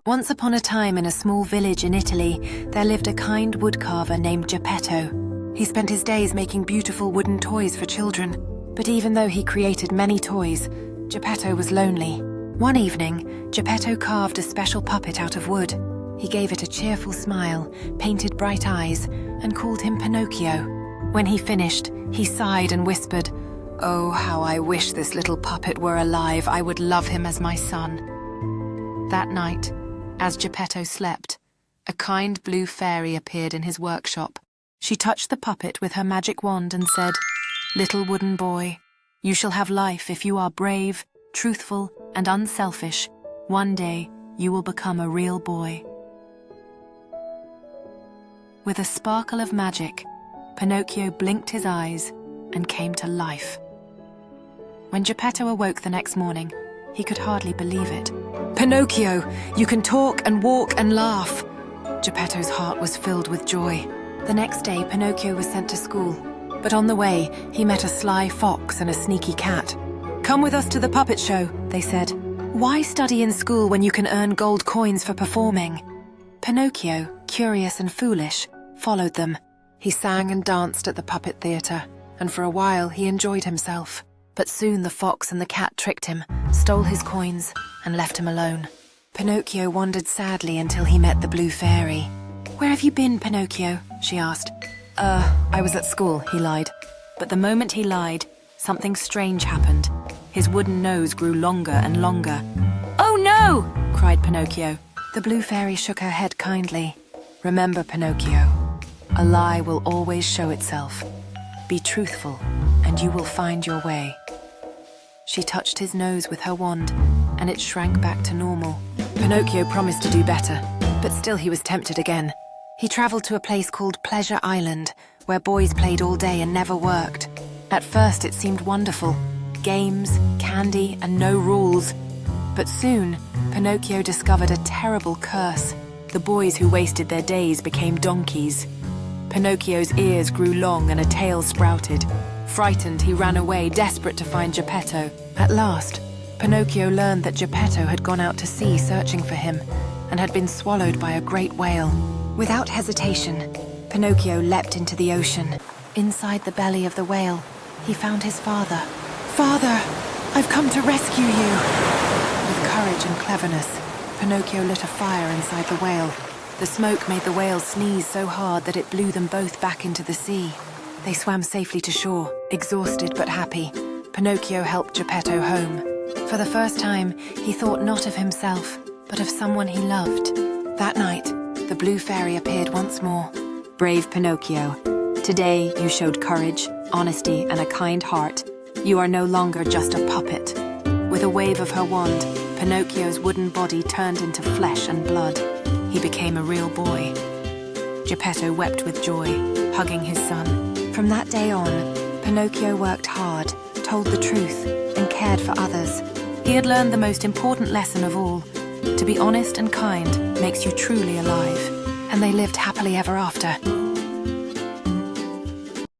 Once upon a time in a small village in Italy, there lived a kind woodcarver named Geppetto. He spent his days making beautiful wooden toys for children. But even though he created many toys, Geppetto was lonely. One evening, Geppetto carved a special puppet out of wood. He gave it a cheerful smile, painted bright eyes, and called him Pinocchio. When he finished, he sighed and whispered, "Oh, how I wish this little puppet were alive. I would love him as my son." That night, as Geppetto slept, a kind blue fairy appeared in his workshop. She touched the puppet with her magic wand and said, "Little wooden boy, you shall have life if you are brave, truthful, and unselfish. One day, you will become a real boy." With a sparkle of magic, Pinocchio blinked his eyes and came to life. When Geppetto awoke the next morning, he could hardly believe it. "Pinocchio, you can talk and walk and laugh." Geppetto's heart was filled with joy. The next day, Pinocchio was sent to school. But on the way, he met a sly fox and a sneaky cat. "Come with us to the puppet show," they said. "Why study in school when you can earn gold coins for performing?" Pinocchio, curious and foolish, followed them. He sang and danced at the puppet theatre, and for a while he enjoyed himself. But soon the fox and the cat tricked him, stole his coins, and left him alone. Pinocchio wandered sadly until he met the blue fairy. "Where have you been, Pinocchio?" she asked. I was at school," he lied. But the moment he lied, something strange happened. His wooden nose grew longer and longer. "Oh no!" cried Pinocchio. The blue fairy shook her head kindly. "Remember, Pinocchio, a lie will always show itself. Be truthful, and you will find your way." She touched his nose with her wand, and it shrank back to normal. Pinocchio promised to do better, but still he was tempted again. He traveled to a place called Pleasure Island, where boys played all day and never worked. At first it seemed wonderful. Games, candy, and no rules. But soon, Pinocchio discovered a terrible curse. The boys who wasted their days became donkeys. Pinocchio's ears grew long and a tail sprouted. Frightened, he ran away, desperate to find Geppetto. At last, Pinocchio learned that Geppetto had gone out to sea searching for him and had been swallowed by a great whale. Without hesitation, Pinocchio leapt into the ocean. Inside the belly of the whale, he found his father. "Father, I've come to rescue you!" With courage and cleverness, Pinocchio lit a fire inside the whale. The smoke made the whale sneeze so hard that it blew them both back into the sea. They swam safely to shore, exhausted but happy. Pinocchio helped Geppetto home. For the first time, he thought not of himself, but of someone he loved. That night, the blue fairy appeared once more. "Brave Pinocchio, today you showed courage, honesty, and a kind heart. You are no longer just a puppet." With a wave of her wand, Pinocchio's wooden body turned into flesh and blood. He became a real boy. Geppetto wept with joy, hugging his son. From that day on, Pinocchio worked hard, told the truth, and cared for others. He had learned the most important lesson of all. To be honest and kind makes you truly alive. And they lived happily ever after.